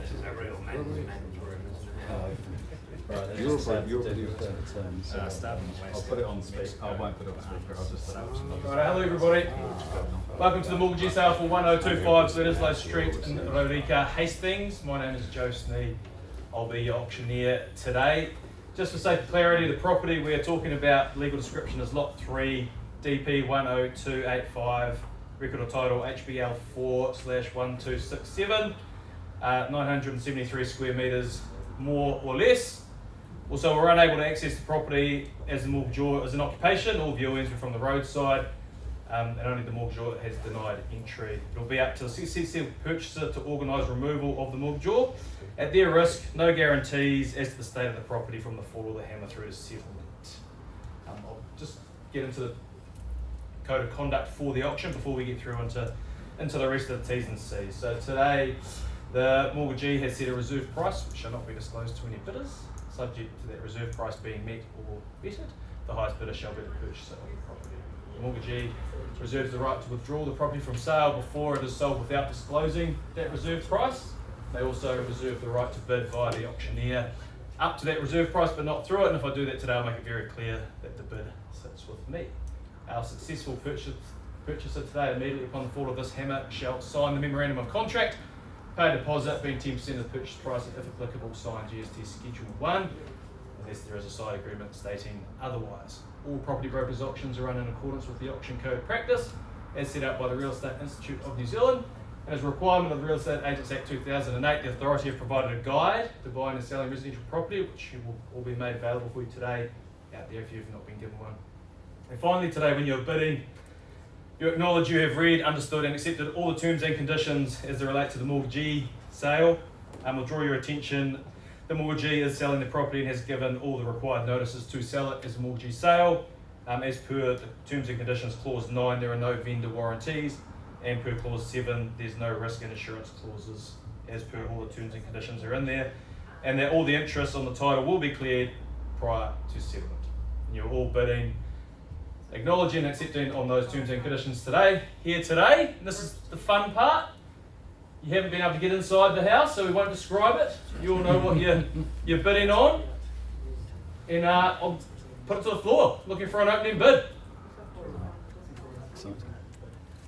this is a real man's room, isn't it? Right, You're start for to do your further terms. Start on the west. I'll put it on speaker. I won't put it on speaker. I'll just put it on. Right, hello everybody. Welcome to the mortgagee sale for 1025 Sledislow Street in Rodica, Hastings. My name is Joe Sneed. I'll be your auctioneer today. Just for sake of clarity, the property we are talking about, legal description is Lot 3, DP 10285, record of title HBL 4/1267, 973 square metres, more or less. Also, we're unable to access the property as the mortgagor as an occupation. All viewings were from the roadside, and only the mortgagor has denied entry. It'll be up to the successive purchaser to organise removal of the mortgagor at their risk. No guarantees as to the state of the property from the fall of the hammer through to settlement. I'll just get into the code of conduct for the auction before we get through into the rest of the T's and C's. So today, the mortgagee has set a reserve price, which shall not be disclosed to any bidders. Subject to that reserve price being met or bettered, the highest bidder shall be the purchaser of the property. The mortgagee reserves the right to withdraw the property from sale before it is sold without disclosing that reserve price. They also reserve the right to bid via the auctioneer up to that reserve price but not through it, and if I do that today I'll make it very clear that the bid sits with me. Our successful purchaser today, immediately upon the fall of this hammer, shall sign the memorandum of contract, pay a deposit being 10% of the purchase price, and if applicable, sign GST Schedule 1, unless there is a side agreement stating otherwise. All property brokers' auctions are run in accordance with the auction code practice, as set out by the Real Estate Institute of New Zealand, and as a requirement of the Real Estate Agents Act 2008, the authority have provided a guide to buying and selling residential property, which will all be made available for you today out there if you've not been given one. And finally today, when you're bidding, you acknowledge you have read, understood and accepted all the terms and conditions as they relate to the mortgagee sale. We'll draw your attention, the mortgagee is selling the property and has given all the required notices to sell it as a mortgagee sale. As per the terms and conditions clause 9, there are no vendor warranties, and per clause 7, there's no risk and assurance clauses as per all the terms and conditions are in there, and that all the interest on the title will be cleared prior to settlement. And you're all bidding, acknowledging and accepting on those terms and conditions today, here today. And this is the fun part. You haven't been able to get inside the house, so we won't describe it. You all know what you're bidding on. And I'll put it to the floor, looking for an opening bid.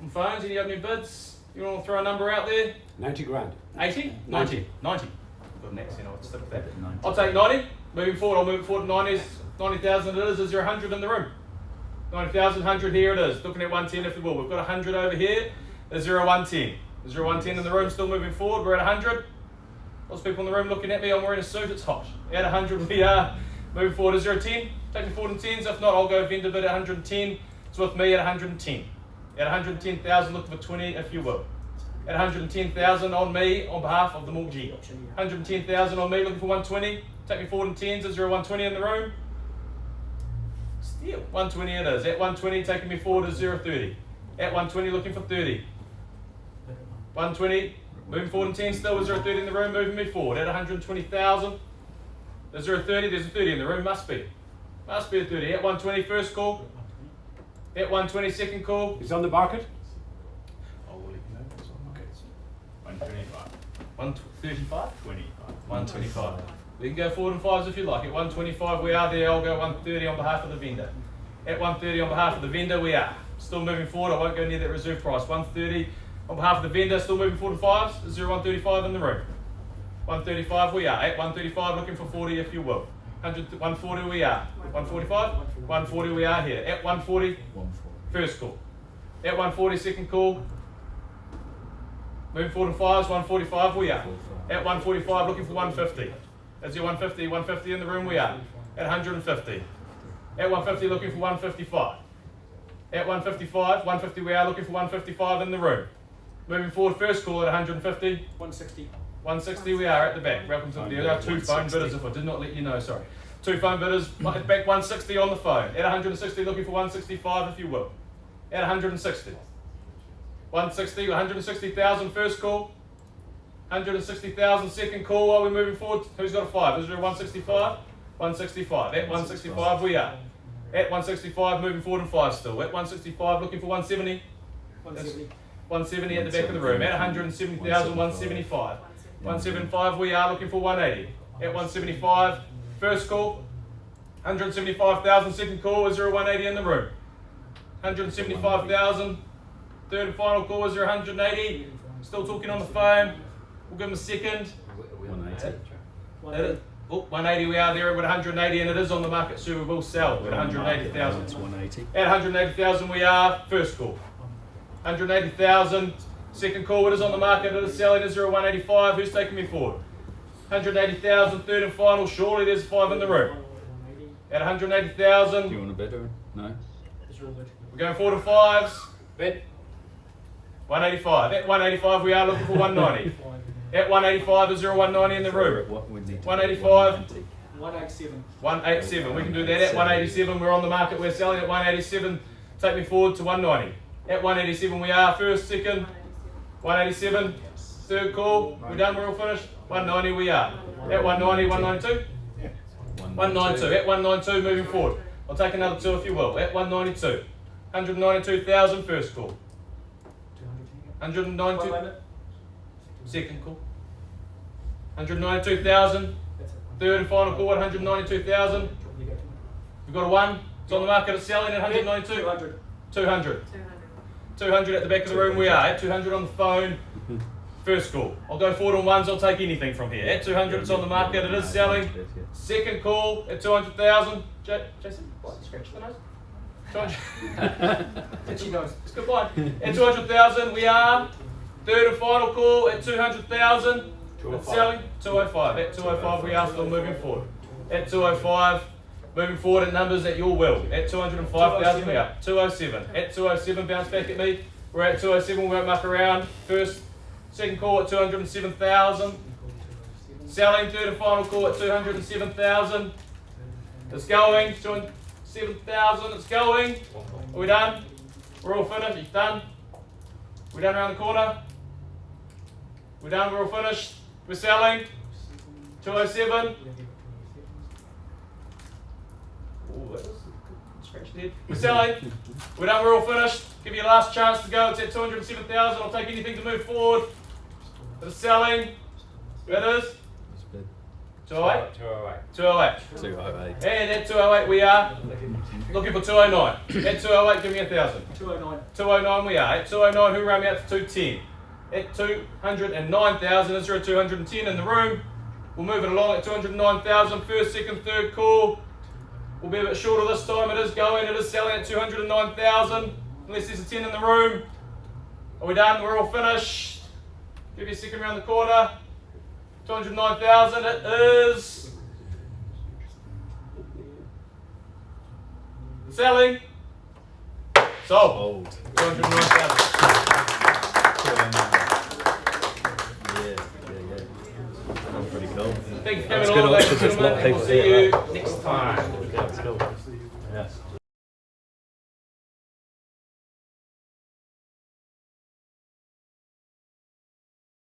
On phones, any opening bids? You want to throw a number out there? 90 grand. 80? 90. 90. Got an accent, I'll stick with that. 90. I'll take 90. Moving forward, I'll move it forward to 90. 90,000 it is. Is there 100 in the room? 90,000, 100 here it is. Looking at 110 if you will. We've got 100 over here. Is there a 110? Is there a 110 in the room still moving forward? We're at 100. Lots of people in the room looking at me. I'm wearing a suit. It's hot. At 100 we are. Moving forward. Is there a 10? Take me forward in 10s. If not, I'll go vendor bid at 110. It's with me at 110. At 110,000, looking for 20 if you will. At 110,000 on me on behalf of the mortgagee. 110,000 on me looking for 120. Take me forward in 10s. Is there a 120 in the room? Still, 120 it is. At 120, taking me forward is 030. At 120, looking for 30. 120, moving forward in 10 still. Is there a 30 in the room? Moving me forward. At 120,000. Is there a 30? There's a 30 in the room. Must be. Must be a 30. At 120, first call. At 120, second call. It's on the market? I will let you know. It's on. Okay. 125. 135? 25. 125. We can go forward in 5s if you like. At 125 we are there. I'll go 130 on behalf of the vendor. At 130 on behalf of the vendor we are. Still moving forward. I won't go near that reserve price. 130 on behalf of the vendor. Still moving forward to 5s. Is there a 135 in the room? 135 we are. At 135 looking for 40 if you will. 140 we are. 145? 140 we are here. At 140, first call. At 140, second call. Moving forward to 5s. 145 we are. At 145 looking for 150. Is there 150? 150 in the room we are. At 150. At 150 looking for 155. At 155, 150 we are looking for 155 in the room. Moving forward, first call at 150. 160. 160 we are at the back. Welcome to there are 2 phone bidders if I did not let you know, sorry. 2 phone bidders, back 160 on the phone. At 160 looking for 165 if you will. At 160. 160, 160,000 first call. 160,000 second call while we're moving forward. Who's got a 5? Is there a 165? 165. At 165 we are. At 165 moving forward in 5 still. At 165 looking for 170. 170. 170 at the back of the room. At 170,000, 175. 175, we are looking for 180. At 175, first call. 175,000, second call. Is there a 180 in the room? 175,000. Third and final call. Is there 180? Still talking on the phone. We'll give them a second. 180. Oh, 180 we are there with 180 and it is on the market, so we will sell at 180,000. It's 180. At 180,000 we are, first call. 180,000, second call, it is on the market, it is selling, is there a 185, who's taking me forward? 180,000, third and final, surely there's 5 in the room. At 180,000, Do you want a bid or no? we're going 4 to 5s, Bid. 185. At 185 we are looking for 190. At 185, is there a 190 in the room? What we need to 185. 187. 187, we can do that. At 187, we're on the market, we're selling at 187. Take me forward to 190. At 187, we are first, second. 187, third call. We're done, we're all finished. 190, we are. At 190, 192. 192. At 192, moving forward. I'll take another 2 if you will. At 192. 192,000, first call. 192. Second call. 192,000. Third and final call at 192,000. We've got a 1. It's on the market, it's selling at 192. 200. 200. 200 at the back of the room we are. At 200 on the phone. First call. I'll go forward on 1s, I'll take anything from here. At 200 it's on the market, it is selling. Second call at 200,000. Jason, what? Scratch the nose? 200. Itchy nose. It's good one. At 200,000 we are. Third and final call at 200,000. It's selling. 205. At 205 we are still moving forward. At 205, moving forward at numbers at your will. At 205,000 we are. 207. At 207, bounce back at me. We're at 207, we won't muck around. First, second call at 207,000. Selling. Third and final call at 207,000. It's going. 207,000. It's going. Are we done? We're all finished. It's done. We're done around the corner. We're done, we're all finished. We're selling. 207. Oh, that was scratched there. We're selling. We're done, we're all finished. Give you a last chance to go. It's at 207,000. I'll take anything to move forward. It's selling. Where it is? 208? 208. 208. 208. And at 208 we are looking for 209. At 208, give me 1,000. 209. 209 we are. At 209, who ran me out to 210? At 209,000, is there a 210 in the room? We'll move it along at 209,000. First, second, third call. We'll be a bit shorter this time. It is going, it is selling at 209,000. Unless there's a 10 in the room. Are we done? We're all finished. Give you a second around the corner. 209,000, it is selling. Sold. 209,000. That's pretty cool. Thank you for That's coming good along, ladies and because there's a lot gentlemen, of and we'll people see here. you next time. That's cool.